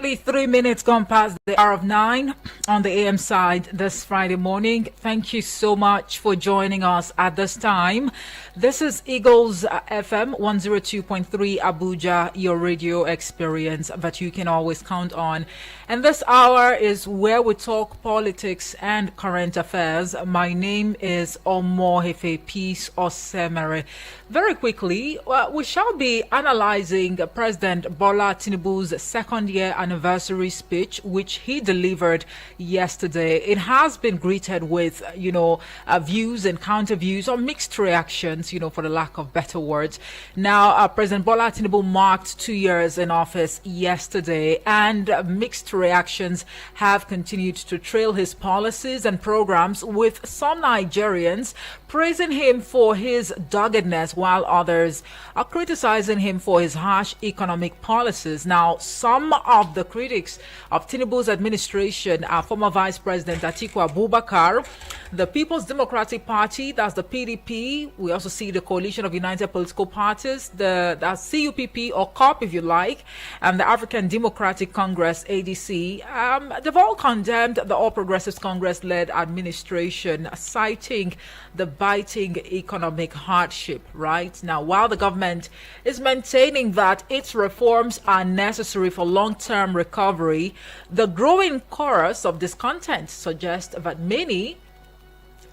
Exactly 3 minutes gone past the hour of 9 on the AM side this Friday morning. Thank you so much for joining us at this time. This is Eagles FM 102.3 Abuja, your radio experience that you can always count on. And this hour is where we talk politics and current affairs. My name is Omohefe Peace Osemere. Very quickly, we shall be analyzing President Bola Tinubu's second-year anniversary speech, which he delivered yesterday. It has been greeted with, views and counter-views or mixed reactions, for the lack of better words. Now, President Bola Tinubu marked 2 years in office yesterday, and mixed reactions have continued to trail his policies and programs, with some Nigerians praising him for his doggedness, while others are criticizing him for his harsh economic policies. Now, some of the critics of Tinubu's administration are former Vice President Atiku Abubakar, the People's Democratic Party, that's the PDP. We also see the Coalition of United Political Parties, that's CUPP or COP if you like, and the African Democratic Congress, ADC. They've all condemned the All Progressives Congress-led administration, citing the biting economic hardship, right? Now, while the government is maintaining that its reforms are necessary for long-term recovery, the growing chorus of discontent suggests that many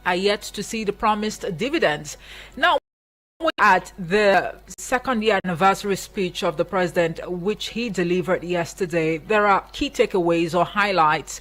are yet to see the promised dividends. Now, at the second-year anniversary speech of the president, which he delivered yesterday, there are key takeaways or highlights,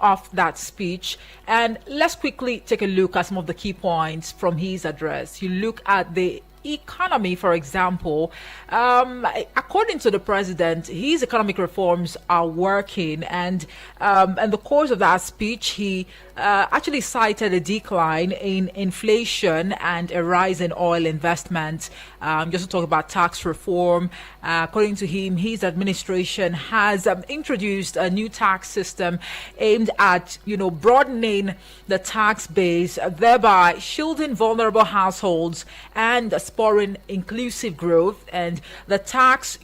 of that speech. And let's quickly take a look at some of the key points from his address. You look at the economy, for example. According to the president, his economic reforms are working, and in the course of that speech, he actually cited a decline in inflation and a rise in oil investment. Just to talk about tax reform, according to him, his administration has introduced a new tax system aimed at, broadening the tax base, thereby shielding vulnerable households and spurring inclusive growth. And the tax,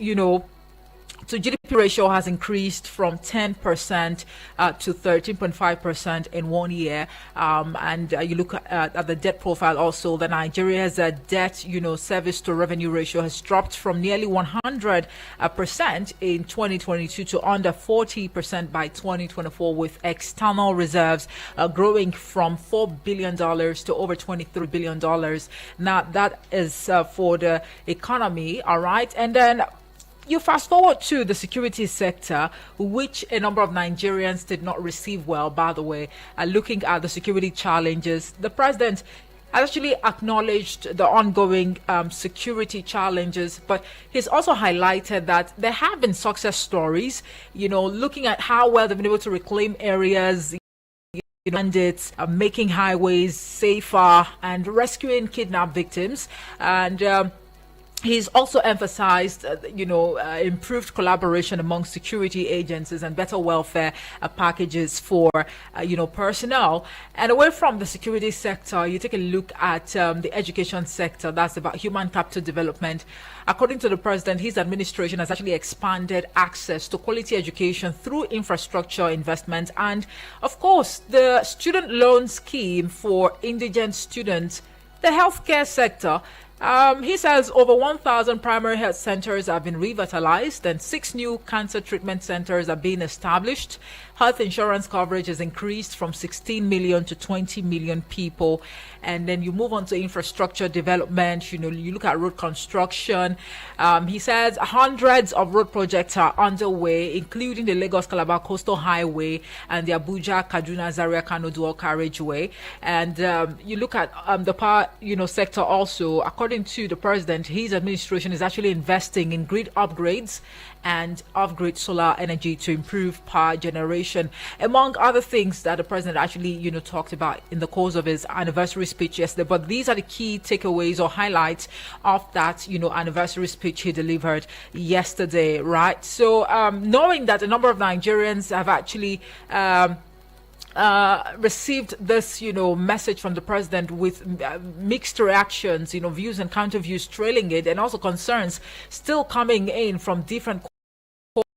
to GDP ratio has increased from 10% to 13.5% in 1 year. And you look at the debt profile also, the Nigeria's debt, service to revenue ratio has dropped from nearly 100% in 2022 to under 40% by 2024, with external reserves growing from $4 billion to over $23 billion. Now, that is for the economy, all right? And then you fast forward to the security sector, which a number of Nigerians did not receive well, by the way. Looking at the security challenges, the president actually acknowledged the ongoing security challenges, but he's also highlighted that there have been success stories, looking at how well they've been able to reclaim areas, bandits, making highways safer and rescuing kidnapped victims. And he's also emphasized, improved collaboration among security agencies and better welfare packages for, personnel. And away from the security sector, you take a look at the education sector. That's about human capital development. According to the president, his administration has actually expanded access to quality education through infrastructure investment and, of course, the student loan scheme for indigent students, the healthcare sector. He says over 1,000 primary health centers have been revitalized and 6 new cancer treatment centers are being established. Health insurance coverage has increased from 16 million to 20 million people. And then you move on to infrastructure development. You look at road construction. He says hundreds of road projects are underway, including the Lagos-Calabar Coastal Highway and the Abuja-Kaduna-Zaria-Kano Dual Carriageway. And you look at the power, sector also. According to the president, his administration is actually investing in grid upgrades and off-grid solar energy to improve power generation, among other things that the president actually, talked about in the course of his anniversary speech yesterday. But these are the key takeaways or highlights of that, anniversary speech he delivered yesterday, right? So knowing that a number of Nigerians have actually received this, message from the president with mixed reactions, views and counter views trailing it, and also concerns still coming in from different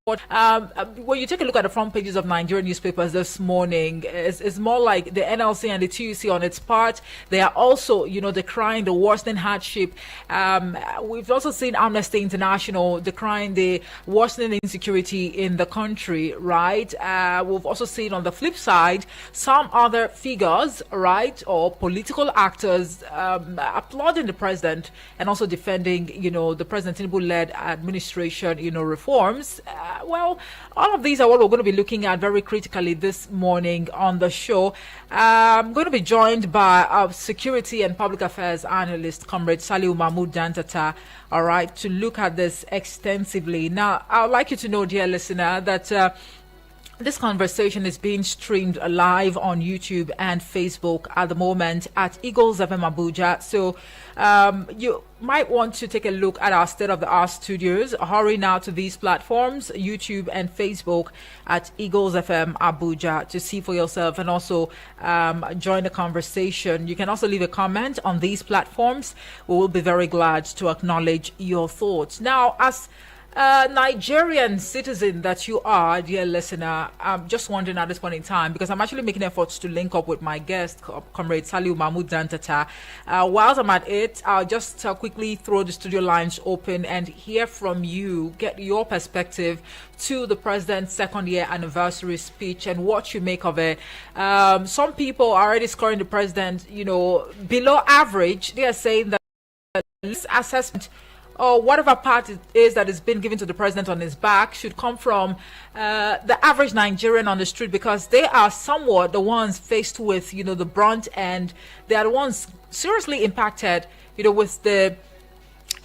When you take a look at the front pages of Nigerian newspapers this morning, it's more like the NLC and the TUC on its part. They are also, decrying the worsening hardship. We've also seen Amnesty International decrying the worsening insecurity in the country, right? We've also seen on the flip side some other figures, right, or political actors applauding the president and also defending, the President Tinubu-led administration, reforms. Well, all of these are what we're going to be looking at very critically this morning on the show. I'm going to be joined by our security and public affairs analyst, Comrade Saliu Mahmood Dantata, all right, to look at this extensively. Now, I would like you to know, dear listener, that this conversation is being streamed live on YouTube and Facebook at the moment at Eagles FM Abuja. So you might want to take a look at our state-of-the-art studios. Hurry now to these platforms, YouTube and Facebook at Eagles FM Abuja, to see for yourself and also join the conversation. You can also leave a comment on these platforms. We will be very glad to acknowledge your thoughts. Now, as Nigerian citizen that you are, dear listener, I'm just wondering at this point in time, because I'm actually making efforts to link up with my guest, Comrade Saliu Mahmood Dantata. Whilst I'm at it, I'll just quickly throw the studio lines open and hear from you, get your perspective to the president's second-year anniversary speech and what you make of it. Some people are already scoring the president, below average. They are saying that this assessment or whatever part it is that is being given to the president on his back should come from the average Nigerian on the street, because they are somewhat the ones faced with, the brunt, and they are the ones seriously impacted, with the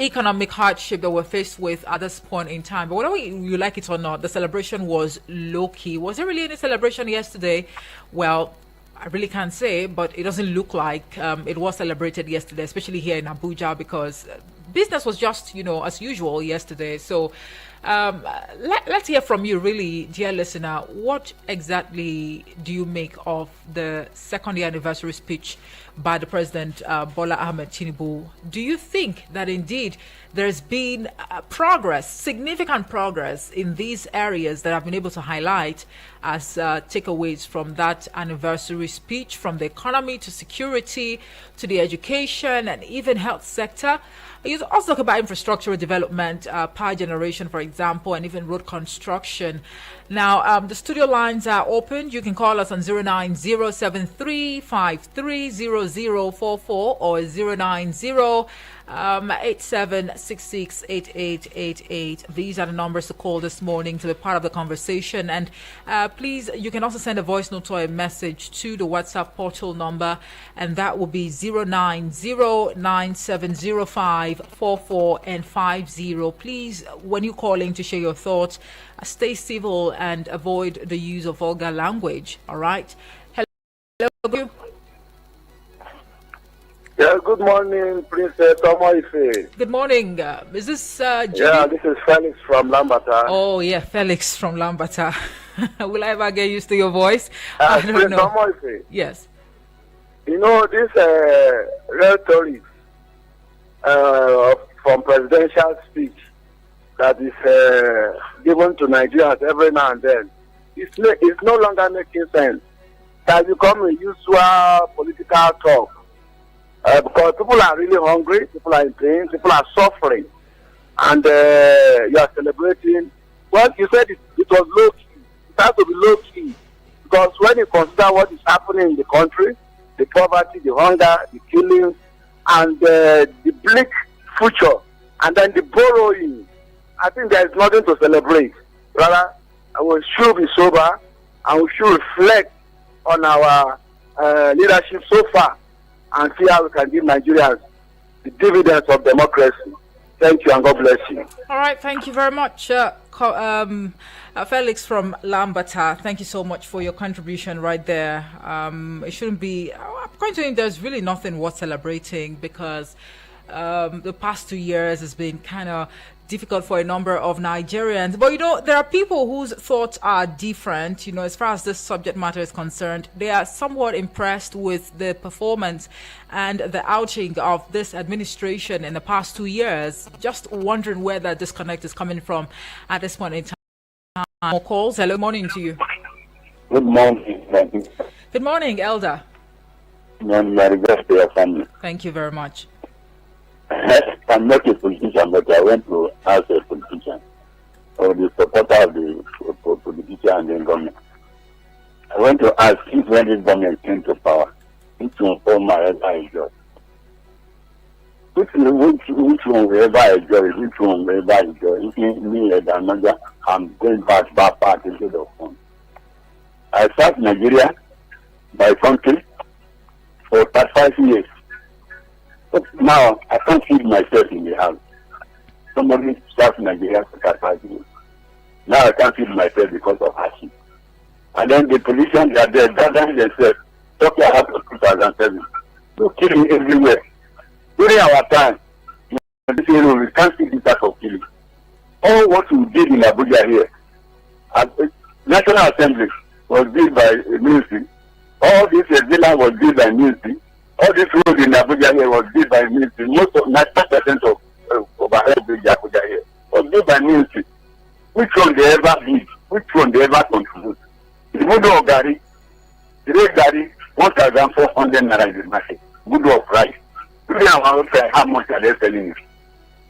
economic hardship that we're faced with at this point in time. But whether you like it or not, the celebration was low-key. Was there really any celebration yesterday? Well, I really can't say, but it doesn't look like it was celebrated yesterday, especially here in Abuja, because business was just, as usual yesterday. So let's hear from you, really, dear listener. What exactly do you make of the second-year anniversary speech by the President, Bola Ahmed Tinubu? Do you think that indeed there's been progress, significant progress in these areas that I've been able to highlight as takeaways from that anniversary speech, from the economy to security to the education and even health sector? You also talk about infrastructural development, power generation, for example, and even road construction. Now, the studio lines are open. You can call us on 09073530044 or 09087668888. These are the numbers to call this morning to be part of the conversation. And please, you can also send a voice note or a message to the WhatsApp portal number, and that will be 09097054450. Please, when you call in to share your thoughts, stay civil and avoid the use of vulgar language. All right. Hello. Yeah, good morning, Princess Omoife. Good morning. Is this Judy? Yeah, this is Felix from Lambata. Oh, yeah, Felix from Lambata. Will I ever get used to your voice? I don't Prince know. Omoife, Yes. this rhetoric from presidential speech that is given to Nigerians every now and then, it's no longer making sense. It has become a usual political talk. Because people are really hungry, people are in pain, people are suffering, and you are celebrating. Well, you said it was low key. It has to be low key, because when you consider what is happening in the country, the poverty, the hunger, the killings, and the bleak future, and then the borrowing, I think there is nothing to celebrate. Rather, we should be sober and we should reflect on our leadership so far, and see how we can give Nigerians the dividends of democracy. Thank you, and God bless you. All right, thank you very much, Felix from Lambata. Thank you so much for your contribution right there. It shouldn't be, I'm going to think there's really nothing worth celebrating, because the past 2 years has been kind of difficult for a number of Nigerians. But, there are people whose thoughts are different, as far as this subject matter is concerned. They are somewhat impressed with the performance and the outing of this administration in the past 2 years. Just wondering where that disconnect is coming from at this point in time. More calls. Hello, morning to you. Good morning. Good morning, Elder. My regards to your family. Thank you very much. I'm not a politician, but I went to ask a politician or the supporter of the politician and the government. I went to ask if when this government came to power, which one for my enjoy. Which one will ever enjoy, which one will ever enjoy. If me as another, I'm going back into the phone. I served Nigeria, my country, for 35 years. But now I can't feed myself in the house. Somebody served Nigeria for 35 years. Now I can't feed myself because of hardship. And then the politicians are there gathering themselves. Talking about 2007. They're killing everywhere. During our time, we can't see this type of killing. All what we did in Abuja here, National Assembly was built by a ministry. All this villa was built by ministry. All this road in Abuja here was built by ministry. Most of 90% of overhead bridge Abuja here was built by ministry. Which one they ever build? Which one they ever contribute? The Budo of Gari, the rate Gari, 1,400 naira in the market. Budo of rice. Today I want to how much are they selling it?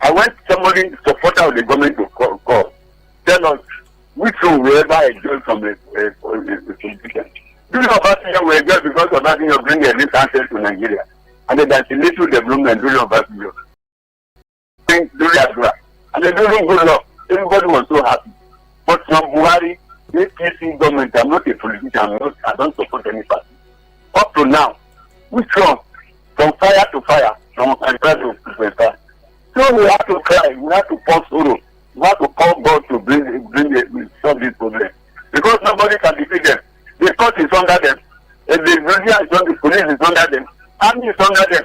I want somebody, supporter of the government to call. Tell us which one we ever enjoy from the politician. Do you know about we enjoy because of that you bring a new country to Nigeria? And then there's a little development during Obasanjo. And they don't good law. Everybody was so happy. But from Buhari, the APC government, I'm not a politician, I don't support any party. Up to now, which one? From fire to fire, from fire to fire. So we have to cry, we have to pour sorrow, we have to call God to solve this problem. Because nobody can defeat them. The court is under them, the media is under, the police is under them, army is under them.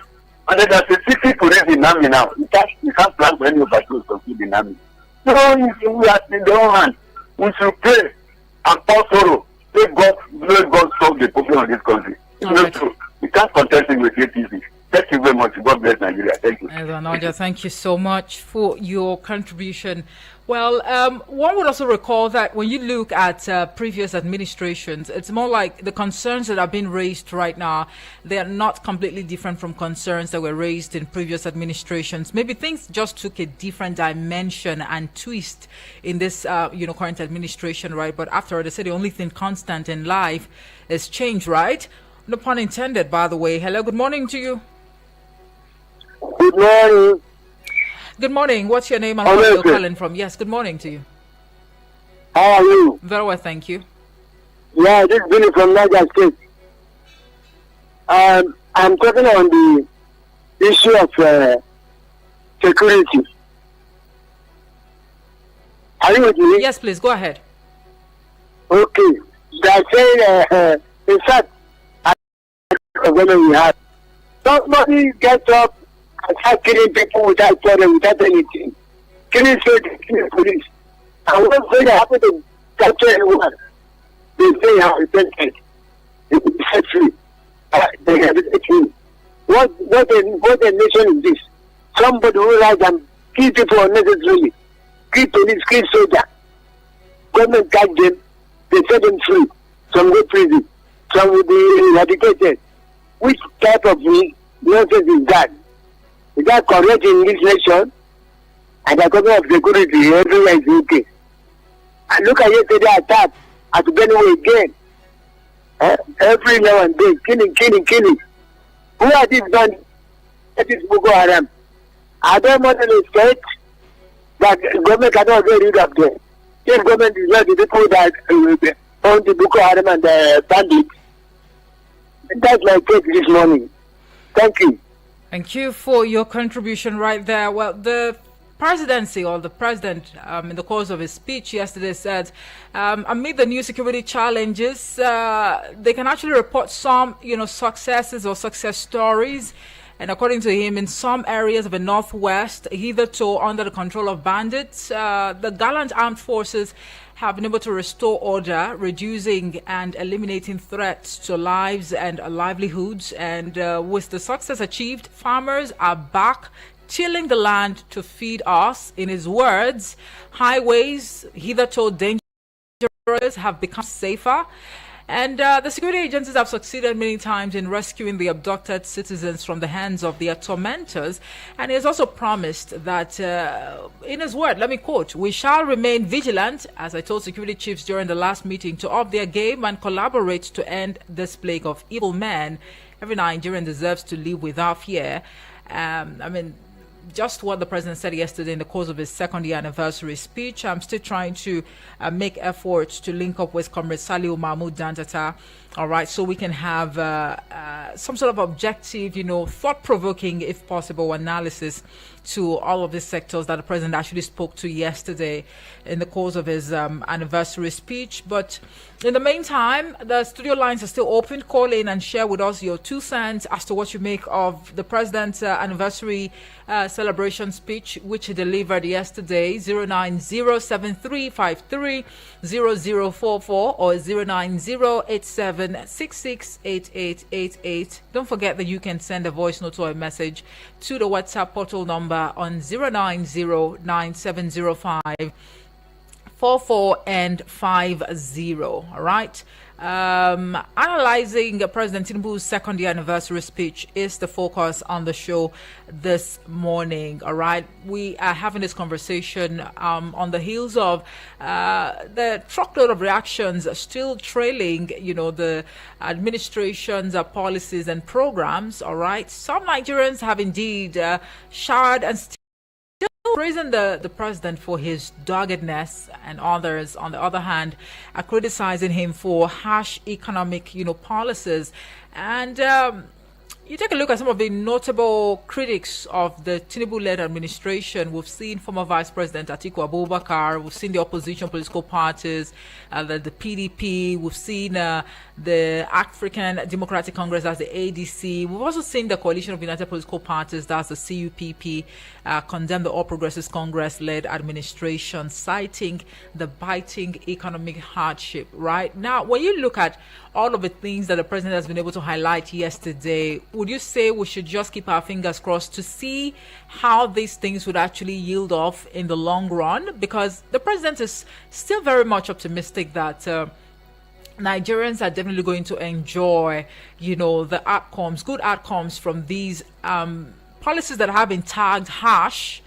And then there's a secret police in army now. You can't plan for any of us to succeed in army. So we are in their own hands. We should pray and pour sorrow. Let God solve the problem of this country. It's not true. We can't contest it with APC. Thank you very much. God bless Nigeria. Thank you. Nadia, thank you so much for your contribution. Well, one would also recall that when you look at previous administrations, it's more like the concerns that are being raised right now, they are not completely different from concerns that were raised in previous administrations. Maybe things just took a different dimension and twist in this, current administration, right? But after all, they say the only thing constant in life is change, right? No pun intended, by the way. Hello, good morning to you. Good morning. Good morning. What's your name and where you're calling from? Yes, good morning to you. How are you? Very well, thank you. Yeah, this is Billy from Niger State. I'm talking on the issue of security. Are you with me? Yes, please, go ahead. Okay. They are saying, in fact, when we have somebody gets up and start killing people without problem, without anything. Killing soldiers, killing police. And when they happen to capture anyone, they say how repented. They will be set free. They have it free. What a nation is this? Somebody who rides and kill people unnecessarily. Kill police, kill soldiers. Government catch them, they set them free. Some go prison. Some will be eradicated. Which type of nonsense is that? Is that correct in this nation? And the government of security everywhere is okay. And look at yesterday attack at Benue again. Every now and then, killing. Who are these bandits? That is Boko Haram. Are they more than a state that government cannot get rid of them? If government is not the people that own the Boko Haram and the bandits, that's my take this morning. Thank you. Thank you for your contribution right there. Well, the presidency or the president, in the course of his speech yesterday, said amid the new security challenges, they can actually report some, successes or success stories. And according to him, in some areas of the Northwest, hitherto under the control of bandits, the gallant armed forces have been able to restore order, reducing and eliminating threats to lives and livelihoods. And with the success achieved, farmers are back tilling the land to feed us. In his words, highways hitherto dangerous areas have become safer. And the security agencies have succeeded many times in rescuing the abducted citizens from the hands of their tormentors. And he has also promised that, in his word, let me quote, "We shall remain vigilant," as I told security chiefs during the last meeting, "to up their game and collaborate to end this plague of evil men. Every Nigerian deserves to live without fear." Just what the president said yesterday in the course of his second-year anniversary speech. I'm still trying to make efforts to link up with Comrade Saliu Mahmoud Dantata, all right, so we can have some sort of objective, thought-provoking, if possible, analysis to all of these sectors that the president actually spoke to yesterday in the course of his anniversary speech. But in the meantime, the studio lines are still open. Call in and share with us your 2 cents as to what you make of the president's anniversary celebration speech, which he delivered yesterday. 09073530044 or 09087668888. Don't forget that you can send a voice note or a message to the WhatsApp portal number on 090970544 and 50. All right. Analyzing President Tinubu'S second-year anniversary speech is the focus on the show this morning. All right, we are having this conversation on the heels of the truckload of reactions still trailing, the administration's policies and programs. All right, some Nigerians have indeed showered and praising the president for his doggedness, and others, on the other hand, are criticizing him for harsh economic, policies. And you take a look at some of the notable critics of the Tinubu-led administration. We've seen former Vice President Atiku Abubakar. We've seen the opposition political parties, the PDP. We've seen the African Democratic Congress, that's the ADC. We've also seen the Coalition of United Political Parties, that's the CUPP, condemn the All Progressives Congress-led administration, citing the biting economic hardship. Right now, when you look at all of the things that the president has been able to highlight yesterday, would you say we should just keep our fingers crossed to see how these things would actually yield off in the long run? Because the president is still very much optimistic that Nigerians are definitely going to enjoy, the outcomes, good outcomes from these policies that have been tagged harsh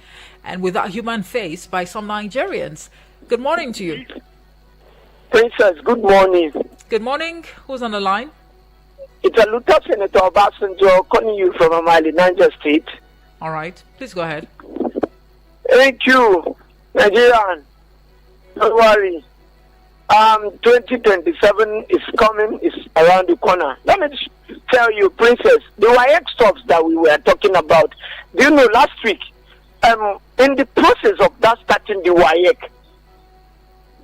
and without human face by some Nigerians. Good morning to you. Princess, good morning. Good morning. Who's on the line? It's a Lieutenant Senator Obasanjo calling you from Amali, Niger State. All right. Please go ahead. Thank you, Nigerian. Don't worry. 2027 is coming, is around the corner. Let me tell you, Princess, the WAEC stops that we were talking about. Do you know, last week, in the process of that starting the WAEC,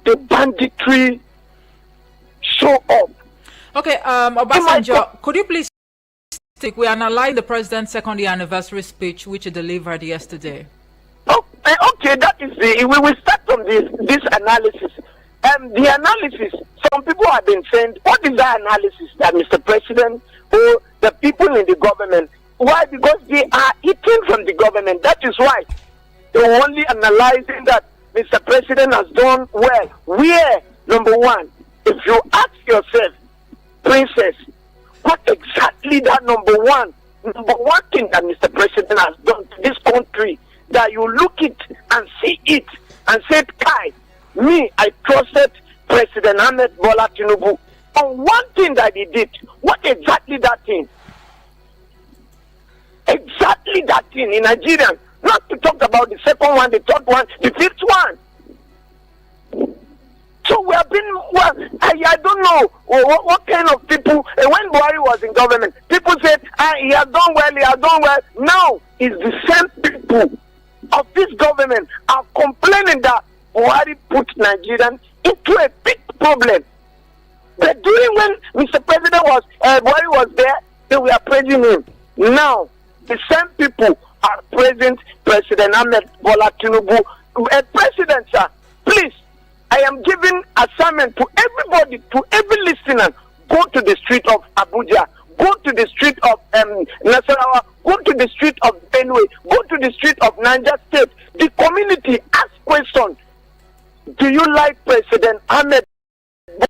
the banditry show up. Okay, Obasanjo, could you please stick? We are analyzing the president's second-year anniversary speech, which he delivered yesterday. Okay, that is we will start from this analysis. The analysis, some people have been saying, what is that analysis that Mr. President or the people in the government? Why? Because they are eating from the government. That is why they're only analyzing that Mr. President has done well. Where, number one, if you ask yourself, Princess, what exactly that number one thing that Mr. President has done to this country, that you look it and see it and say, Kai, me, I trusted President Ahmed Bola Tinubu on one thing that he did. What exactly that thing? Exactly that thing in Nigeria. Not to talk about the second one, the third one, the fifth one. So we have been, I don't know what kind of people, when Buhari was in government, people said, he has done well. Now, it's the same people of this government are complaining that Buhari put Nigerians into a big problem. But during when Mr. President Buhari was there, they were praising him. Now, the same people are praising President Ahmed Bola Tinubu. President, sir, please, I am giving assignment to everybody, to every listener. Go to the street of Abuja, go to the street of Nasarawa, go to the street of Benue, go to the street of Niger State. The community ask questions. Do you like President Ahmed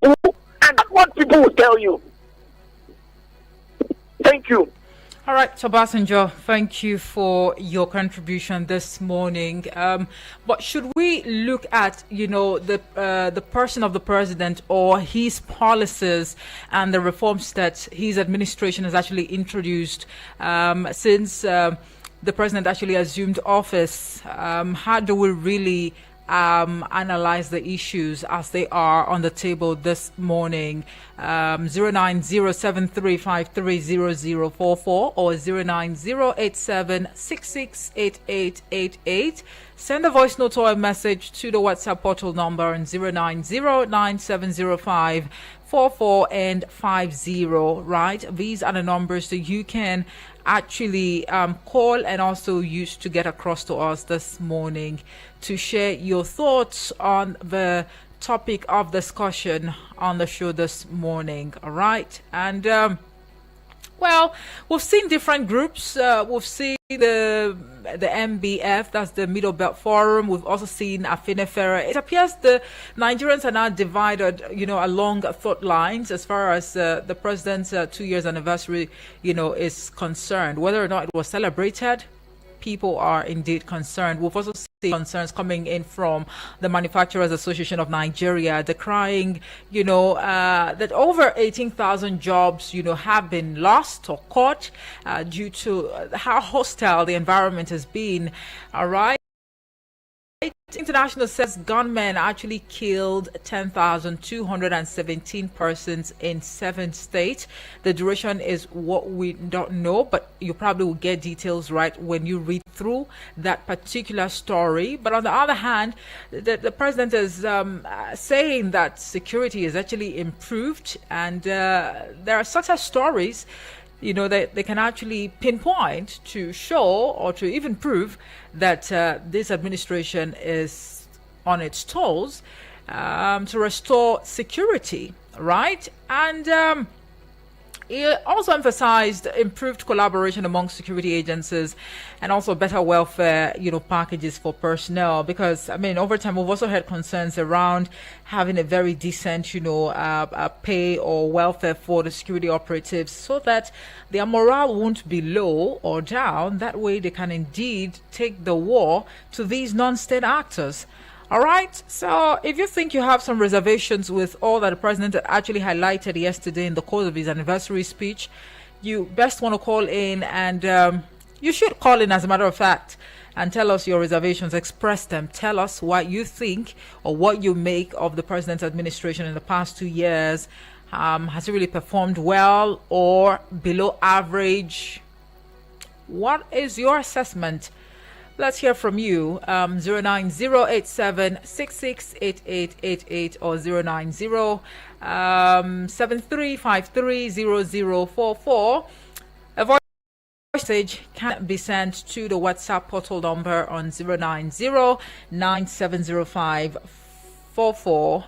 boo, and that's what people will tell you. Thank you. All right, Tobasanjo, thank you for your contribution this morning. But should we look at, the person of the president or his policies and the reforms that his administration has actually introduced since the president actually assumed office? How do we really analyze the issues as they are on the table this morning? 09073530044 or 09087668888. Send a voice note or a message to the WhatsApp portal number on 090970544 and 50. Right, these are the numbers that you can actually call and also use to get across to us this morning to share your thoughts on the topic of discussion on the show this morning. All right, and well, we've seen different groups. We've seen the MBF, that's the Middle Belt Forum. We've also seen Afinefera. It appears the Nigerians are now divided, along thought lines as far as the president's 2 years anniversary, is concerned. Whether or not it was celebrated, people are indeed concerned. We've also seen concerns coming in from the Manufacturers Association of Nigeria, decrying, that over 18,000 jobs, have been lost or caught due to how hostile the environment has been. All right. International says gunmen actually killed 10,217 persons in 7 states. The duration is what we don't know, but you probably will get details right when you read through that particular story. But on the other hand, the president is saying that security is actually improved, and there are success stories they can actually pinpoint to show or to even prove that this administration is on its toes to restore security, right? And he also emphasized improved collaboration among security agencies and also better welfare, packages for personnel. Because, over time, we've also had concerns around having a very decent, pay or welfare for the security operatives so that their morale won't be low or down. That way they can indeed take the war to these non-state actors. All right, so if you think you have some reservations with all that the president actually highlighted yesterday in the course of his anniversary speech, you best want to call in, and you should call in, as a matter of fact, and tell us your reservations, express them, tell us what you think or what you make of the president's administration in the past 2 years. Has it really performed well or below average? What is your assessment? Let's hear from you. 09087668888 or 09073530044. A voice message can be sent to the WhatsApp portal number on 090970544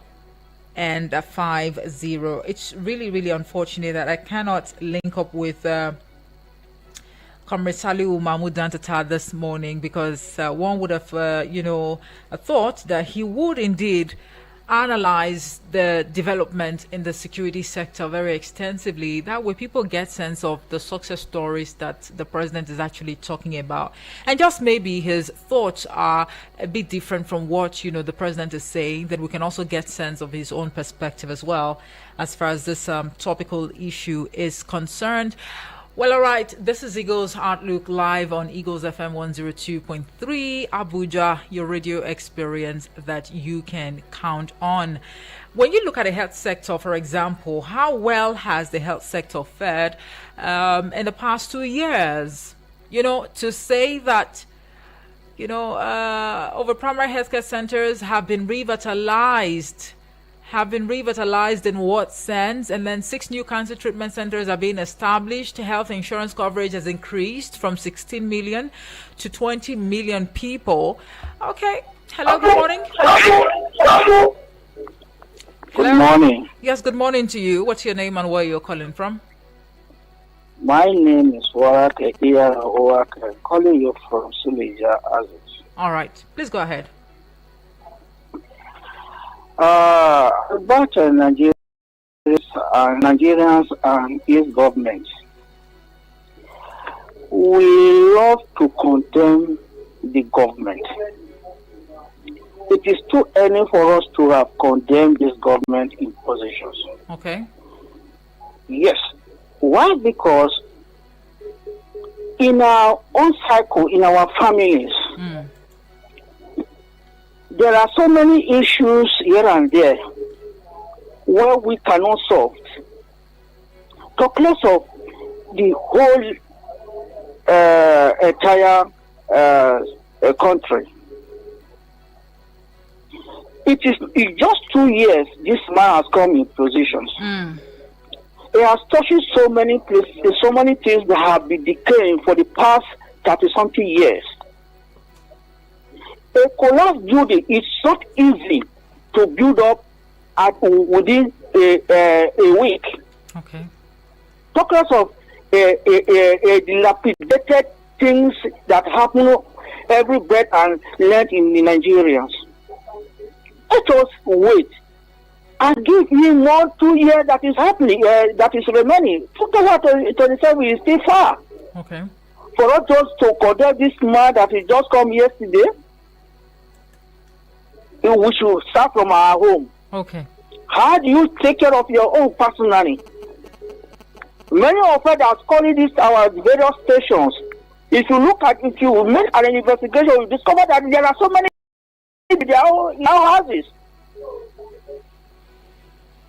and 50. It's really, really unfortunate that I cannot link up with Comrade Saliu Mahmoud Dantata this morning, because one would have, thought that he would indeed analyze the development in the security sector very extensively. That way people get sense of the success stories that the president is actually talking about. And just maybe his thoughts are a bit different from what, the president is saying, that we can also get sense of his own perspective as well as far as this topical issue is concerned. Well, all right, this is Eagles Outlook live on Eagles FM 102.3, Abuja, your radio experience that you can count on. When you look at the health sector, for example, how well has the health sector fared in the past 2 years? To say that, over primary healthcare centers have been revitalized in what sense? And then 6 new cancer treatment centers are being established. Health insurance coverage has increased from 16 million to 20 million people. Okay. Hello, good morning. Hello. Good morning. Yes, good morning to you. What's your name and where you're calling from? My name is Warak Owak. I'm calling you from Suleja, Aziz. All right. Please go ahead. about Nigerians and its government. We love to condemn the government. It is too early for us to have condemned this government impositions. Okay. Yes. Why? Because in our own cycle, in our families, there are so many issues here and there where we cannot solve. Talk less of the whole entire country. It's just 2 years this man has come in positions. He has touched so many places, so many things that have been decaying for the past 30-something years. A collapsed building is not easy to build up within a week. Okay. Talk less of dilapidated things that happen every breath and length in the Nigerians. Let us wait and give him 1-2 years that is happening, that is remaining. 2027 is still far. Okay. For us just to condemn this man that has just come yesterday, we should start from our home. Okay. How do you take care of your own personally? Many of us are calling this our various stations. If you make an investigation, you discover that there are so many in their own houses.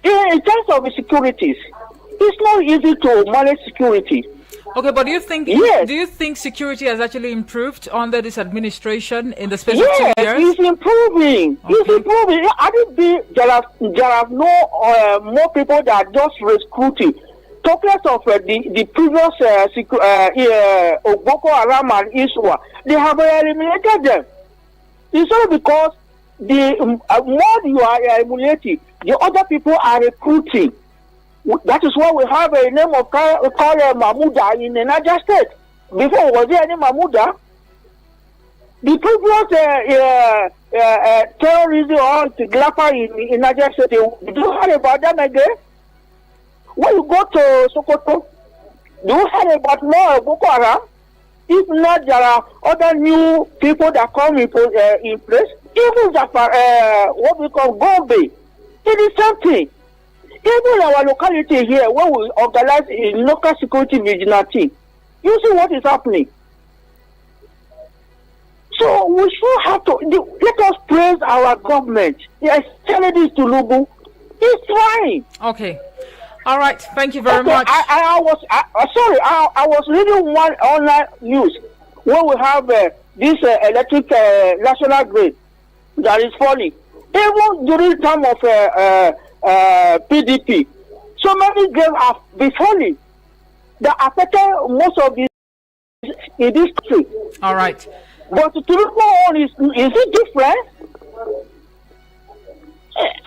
In terms of the securities, it's not easy to manage security. Okay, but do you think security has actually improved under this administration in the space of 2 years? Yes, it's improving. Okay. It's improving. There are no more people that are just recruiting. Talk less of the previous Boko Haram and Iswa. They have eliminated them. It's only because the more you are emulating, the other people are recruiting. That is why we have a name of called Mahmuda in the Niger State. Before, was there any Mahmuda? The previous terrorism or Tiglapa in Niger State, do you hear about them again? When you go to Sokoto, do you hear about more Boko Haram? If not, there are other new people that come in place. Even what we call Gombe, it is something. Even our locality here, where we organize a local security vigilante, you see what is happening. So we should have to let us praise our government. Yes, tell this to Lubu. It's fine. Okay. All right. Thank you very much. I was reading one online news where we have this electric national grid that is falling. Even during the time of PDP, so many grids have been falling that affected most of these in this country. All right. But to look on is it different?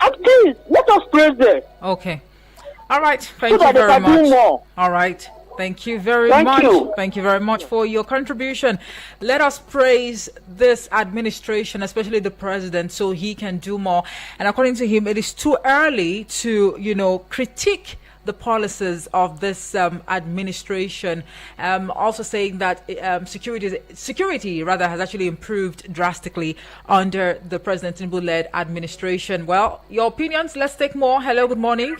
At least let us praise them. Okay. All right. Thank you very much. All right. Thank you very much. Thank you very much for your contribution. Let us praise this administration, especially the president, so he can do more. And according to him, it is too early to, critique the policies of this administration. Also saying that security rather has actually improved drastically under the President Tinubu-led administration. Well, your opinions. Let's take more. Hello. Good morning.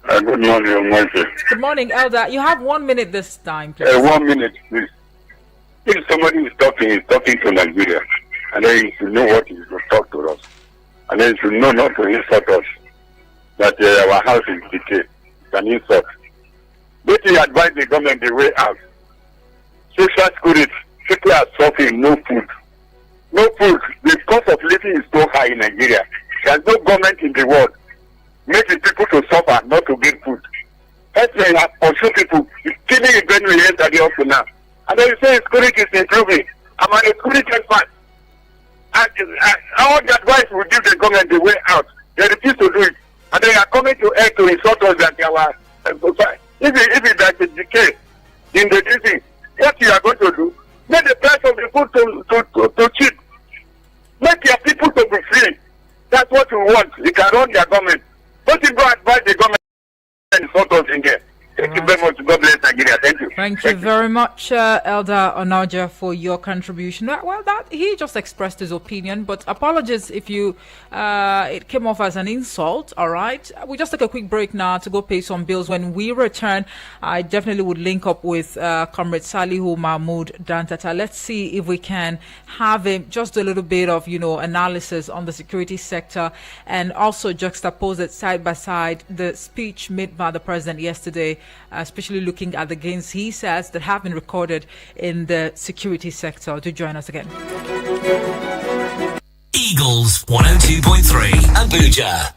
Good morning, Moise. Good morning, Elder. You have 1 minute this time, please. 1 minute, please. If somebody is talking to Nigeria, and then you should know what he will talk to us. And then you should know not to insult us. That our house is decay. It's an insult. Let me advise the government the way out. Social security, people are suffering, no food. No food. The cost of living is so high in Nigeria. There's no government in the world making people to suffer, not to get food. Actually, have pursued people. It's killing in Benue that they up to now. And then you say security is improving. I'm an security expert. And all the advice we give the government the way out. They refuse to do it. And they are coming to air to insult us that they are if it's like a decay in the disease, what you are going to do, make the price of the food to cheap. Make your people to be free. That's what we want. You can run their government. Thank you very much, Elder Onaja, for your contribution. Well, that he just expressed his opinion, but apologies if you it came off as an insult. All right, we just take a quick break now to go pay some bills. When we return, I definitely would link up with Comrade Salihu Mahmoud Dantata. Let's see if we can have him just a little bit of analysis on the security sector, and also juxtapose it side by side the speech made by the president yesterday, especially looking at the gains he says that have been recorded in the security sector. Do join us again. Eagles 102.3 Abuja.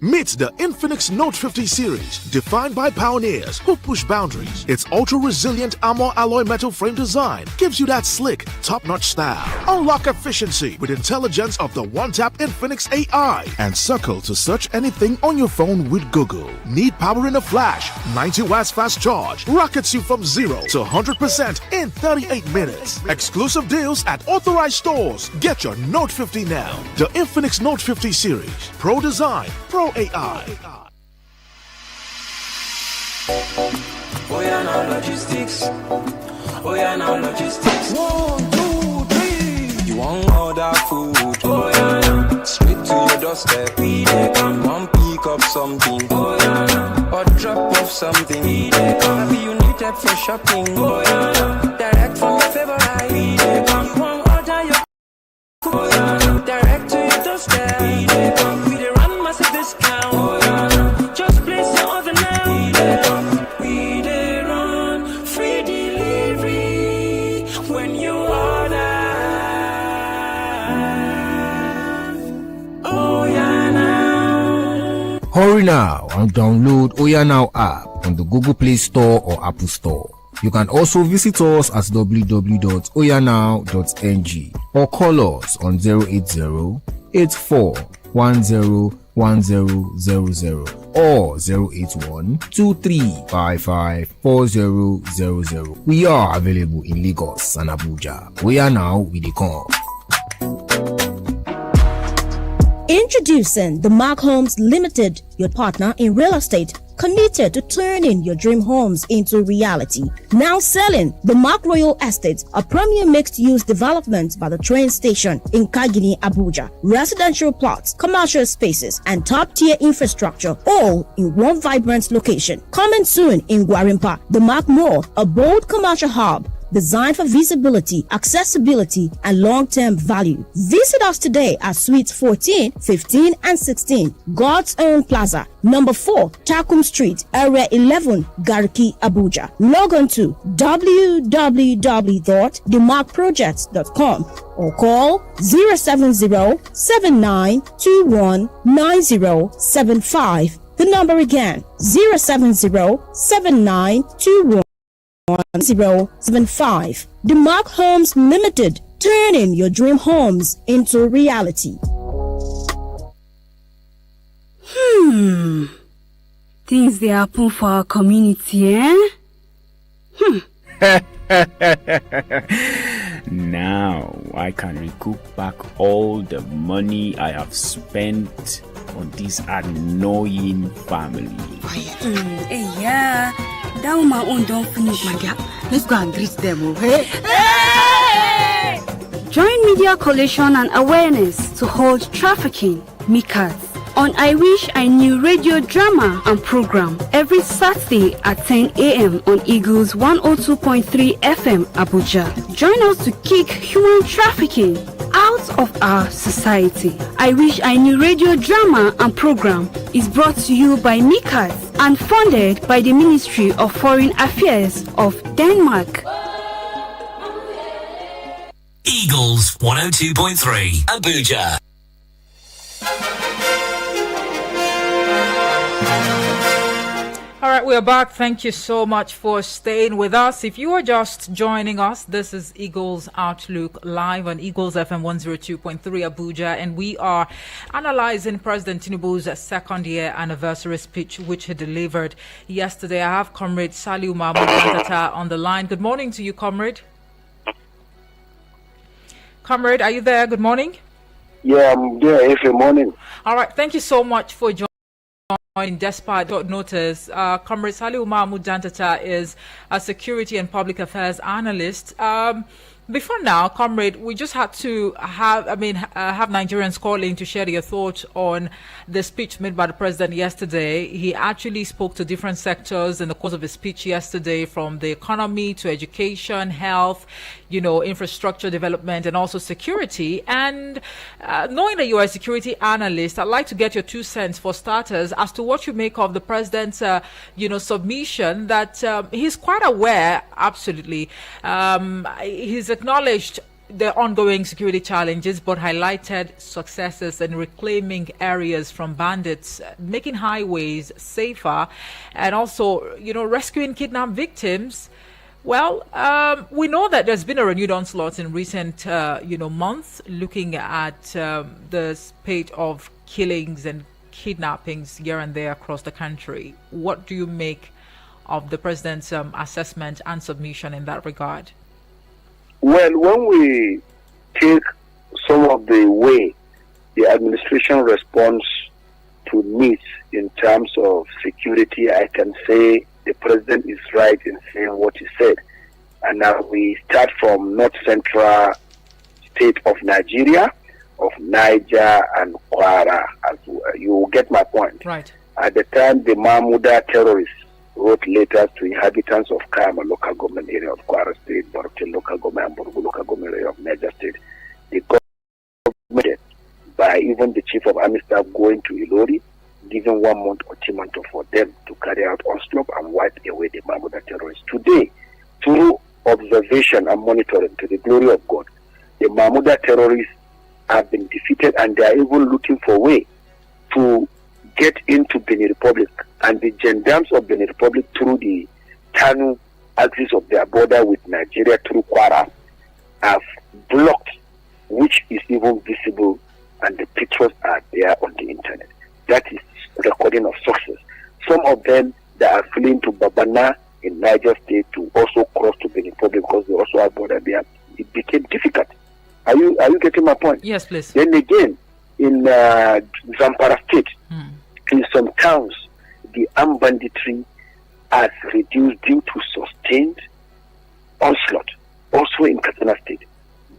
Meet the Infinix Note 50 series, defined by pioneers who push boundaries. Its ultra-resilient armor alloy metal frame design gives you that slick, top-notch style. Unlock efficiency with intelligence of the one-tap Infinix AI and circle to search anything on your phone with Google. Need power in a flash? 90 watts fast charge rockets you from 0 to 100% in 38 minutes. Exclusive deals at authorized stores. Get your Note 50 now. The Infinix Note 50 series. Pro design, Pro AI. Oh yeah, now logistics. Oh yeah, now logistics. 1, 2, 3. You want order food? Oh yeah, now. Straight to your doorstep. We dey come. One pick up something. Oh yeah, now. Or drop off something. We dey come. Maybe you need help for shopping. Oh yeah, now. Direct from your favorite. We dey come. You want order your food? Oh yeah, now. Direct to your doorstep. We dey come. We dey run massive discount. Oh yeah, now. Just place your order now. We dey come. We dey run free delivery when you order. Oh yeah now. Hurry now and download Oya Now app on the Google Play Store or Apple Store. You can also visit us at www.oyanow.ng or call us on 080-8410-1000 or 081-2355-4000. We are available in Lagos and Abuja. Oya Now with the come. Introducing the Mark Homes Limited, your partner in real estate, committed to turning your dream homes into reality. Now selling the Mark Royal Estate, a premier mixed-use development by the train station in Kagini, Abuja. Residential plots, commercial spaces, and top-tier infrastructure, all in one vibrant location. Coming soon in Gwarimpa, the Mark Mall, a bold commercial hub designed for visibility, accessibility, and long-term value. Visit us today at Suites 14, 15, and 16, God's Own Plaza, number 4, Takum Street, Area 11, Garki, Abuja. Log on to www.themarkprojects.com or call 070-7921-9075. The number again, 070-7921-9075. The Mark Homes Limited, turning your dream homes into reality. Things they happen for our community, eh? Now I can recoup back all the money I have spent on this annoying family. Hey, yeah. That woman own don't finish. My dear, let's go and greet them, okay? Hey! Join media collation and awareness to hold trafficking, MICAS, on I Wish I Knew radio drama and program every Saturday at 10 a.m. on Eagles 102.3 FM Abuja. Join us to kick human trafficking out of our society. I Wish I Knew radio drama and program is brought to you by MICAS and funded by the Ministry of Foreign Affairs of Denmark. Eagles 102.3 Abuja. All right, we're back. Thank you so much for staying with us. If you are just joining us, this is Eagles Outlook live on Eagles FM 102.3 Abuja, and we are analyzing President Tinubu'S second-year anniversary speech, which he delivered yesterday. I have Comrade Salihu Mahmoud Dantata on the line. Good morning to you, Comrade. Comrade, are you there? Good morning. Yeah, I'm there. Good morning. All right, thank you so much for joining despite short notice. Comrade Saliu Mahmoud Dantata is a security and public affairs analyst. Before now, Comrade, we just had to have Nigerians calling to share their thoughts on the speech made by the president yesterday. He actually spoke to different sectors in the course of his speech yesterday, from the economy to education, health, infrastructure development, and also security. And knowing that you are a security analyst, I'd like to get your 2 cents for starters as to what you make of the president's, submission that he's quite aware, absolutely. He's acknowledged the ongoing security challenges, but highlighted successes in reclaiming areas from bandits, making highways safer, and also, rescuing kidnapped victims. Well, we know that there's been a renewed onslaught in recent, months, looking at the spate of killings and kidnappings here and there across the country. What do you make of the president's assessment and submission in that regard? Well, when we take some of the way the administration responds to needs in terms of security, I can say the president is right in saying what he said. And now we start from north central state of Nigeria, of Niger and Kwara. As you get my point. Right. At the time, the Mahmuda terrorists wrote letters to inhabitants of Kama local government area of Kwara State, Borkel local government, and Borgu local government area of Niger State. The government, by even the chief of army staff going to Ilori, giving 1 month or 2 months for them to carry out onslaught and wipe away the Mahmuda terrorists. Today, through observation and monitoring, to the glory of God, the Mahmuda terrorists have been defeated, and they are even looking for a way to get into Benin Republic, and the gendarmes of Benin Republic through the Tanu axis of their border with Nigeria through Kwara have blocked, which is even visible, and the pictures are there on the internet. That is recording of success. Some of them that are fleeing to Babana in Niger State to also cross to Benin Republic because they also have border there. It became difficult. Are you getting my point? Yes, please. Then again, in Zamfara State, in some towns, the armed banditry has reduced due to sustained onslaught. Also in Katsina State,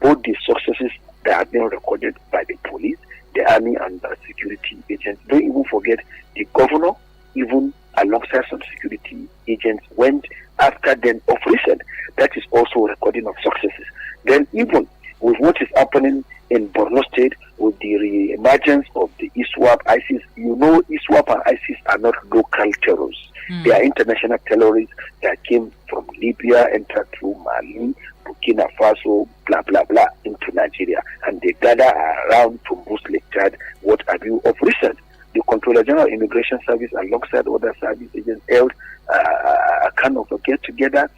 both the successes that have been recorded by the police, the army, and the security agents. Don't even forget the governor, even alongside some security agents, went after them of recent. That is also a recording of successes. Then even with what is happening in Borno State, with the re-emergence of the ISWAP, ISIS, ISWAP and ISIS are not local terrorists. They are international terrorists that came from Libya, entered through Mali, Burkina Faso, blah, blah, blah, into Nigeria. And they gather around Tumbus, Lake Chad, what have you, of recent. The Controller General of Immigration Service, alongside other service agents, held a kind of a get-together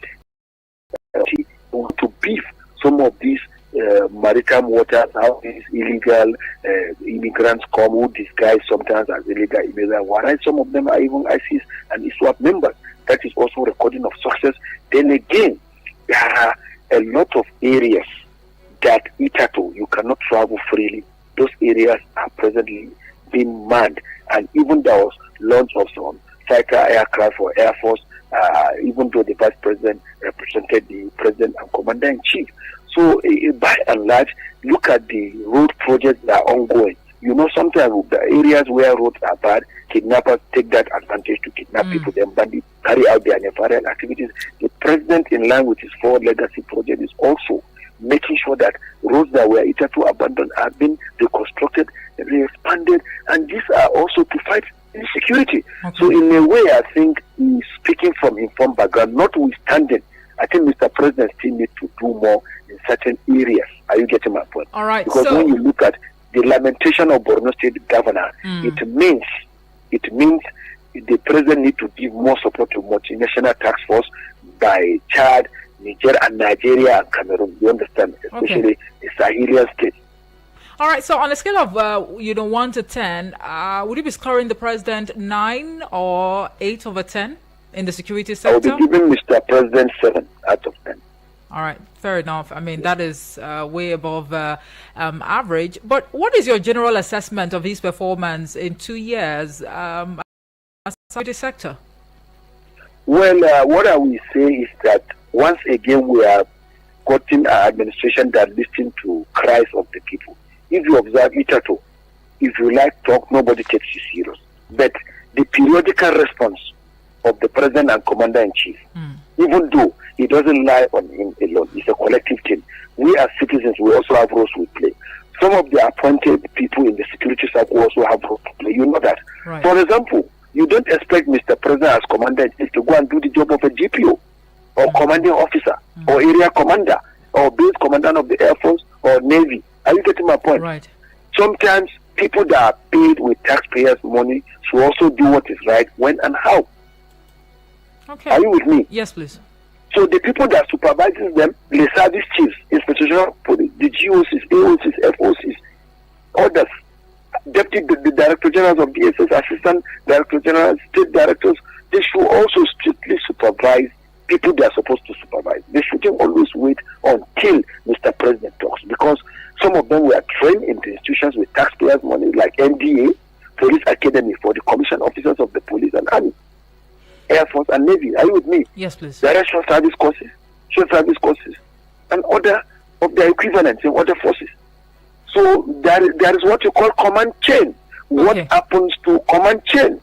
to beef some of these maritime waters, how these illegal immigrants come, who disguise sometimes as illegal immigrants, whereas some of them are even ISIS and ISWAP members. That is also a recording of success. Then again, there are a lot of areas that hitherto you cannot travel freely. Those areas are presently being manned, and even there was launch of some fighter aircraft for Air Force, even though the Vice President represented the President and Commander-in-Chief. So by and large, look at the road projects that are ongoing. Sometimes the areas where roads are bad, kidnappers take that advantage to kidnap people, then bandits carry out their nefarious activities. The President, in line with his forward legacy project, is also making sure that roads that were hitherto abandoned have been reconstructed, re-expanded, and these are also to fight insecurity. Okay. So in a way, I think he's speaking from informed background, notwithstanding, I think Mr. President still needs to do more in certain areas. Are you getting my point? All right. Because when you look at the lamentation of Borno State Governor, it means the President needs to give more support to multinational task force by Chad, Niger, and Nigeria and Cameroon. You understand? Especially the Sahelian states. All right. So on a scale of 1 to 10, would you be scoring the President 9 or 8 over 10 in the security sector? I will be giving Mr. President 7 out of 10. All right, fair enough. I mean, that is way above average. But what is your general assessment of his performance in 2 years? security sector? Well, what I will say is that once again we are gotten an administration that listens to cries of the people. If you observe Itato, if you like talk, nobody takes you serious. But the periodical response of the president and commander-in-chief, even though it doesn't lie on him alone, it's a collective team. We as citizens, we also have roles we play. Some of the appointed people in the security circle also have roles to play. You know that. Right. For example, you don't expect Mr. President as commander-in-chief to go and do the job of a GPO or commanding officer or area commander or base commandant of the Air Force or Navy. Are you getting my point? Right. Sometimes people that are paid with taxpayers' money should also do what is right, when and how. Okay. Are you with me? Yes, please. So the people that supervises them, the service chiefs, institutional police, the GOCs, AOCs, FOCs, others, the director generals of DSS, assistant director generals, state directors, they should also strictly supervise people they are supposed to supervise. They shouldn't always wait until Mr. President talks, because some of them were trained in the institutions with taxpayers' money, like NDA, Police Academy for the commission officers of the police and army, Air Force and Navy. Are you with me? Yes, please. Directional service courses, short service courses, and other of their equivalents in other forces. So there is what you call command chain. What happens to command chain?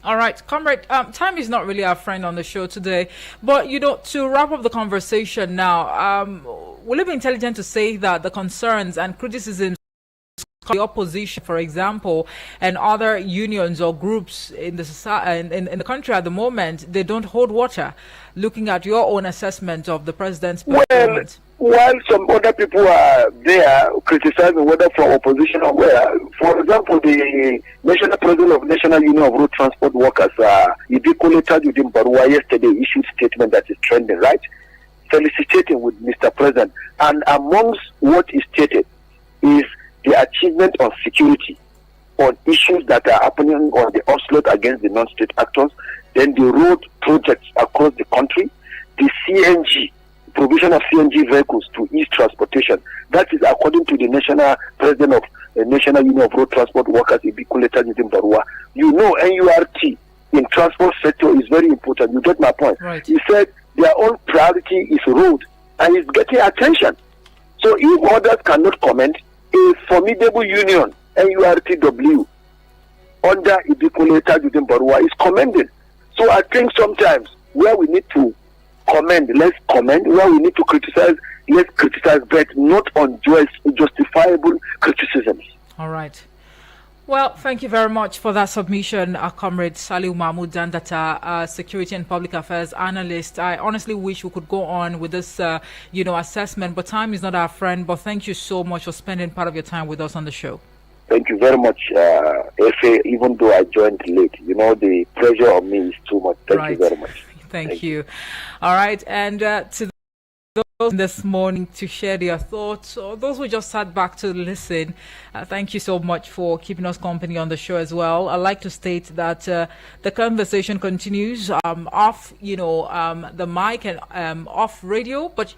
All right, comrade, time is not really our friend on the show today, but, to wrap up the conversation now, will it be intelligent to say that the concerns and criticisms of the opposition, for example, and other unions or groups in the society, in the country at the moment, they don't hold water, looking at your own assessment of the president's performance? While some other people are there criticizing whether from opposition or where, for example, the national president of National Union of Road Transport Workers, Ibikole Tajudin Barua, yesterday issued statement that is trending, right? Felicitating with Mr. President. And amongst what is stated is the achievement of security on issues that are happening on the onslaught against the non-state actors, then the road projects across the country, the CNG, provision of CNG vehicles to ease transportation. That is according to the national president of the National Union of Road Transport Workers, Ibikole Tajudin Barua. You know, NURT in transport sector is very important. You get my point. Right. He said their own priority is road, and it's getting attention. So if others cannot comment, a formidable union, NURTW, under Ibikole Tajudin Barua is commended. So I think sometimes where we need to commend, let's commend. Where we need to criticize, let's criticize, but not on justifiable criticisms. All right. Well, thank you very much for that submission, Comrade Saliu Mahmoud Dandata, Security and Public Affairs Analyst. I honestly wish we could go on with this, assessment, but time is not our friend. But thank you so much for spending part of your time with us on the show. Thank you very much, Efe, even though I joined late. The pressure on me is too much. Thank you very much. Thank you. All right. And to those this morning to share their thoughts, or those who just sat back to listen, thank you so much for keeping us company on the show as well. I'd like to state that the conversation continues off, the mic and off radio, but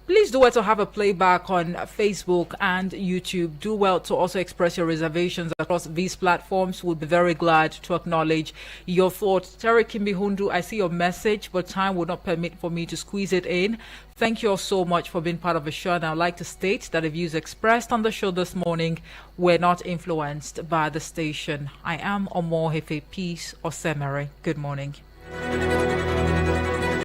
please do well to have a playback on Facebook and YouTube. Do well to also express your reservations across these platforms. We'll be very glad to acknowledge your thoughts. Terry Kimbi Hundu, I see your message, but time will not permit for me to squeeze it in. Thank you all so much for being part of the show. And I'd like to state that the views expressed on the show this morning were not influenced by the station. I am Omohefe Peace Osemere. Good morning.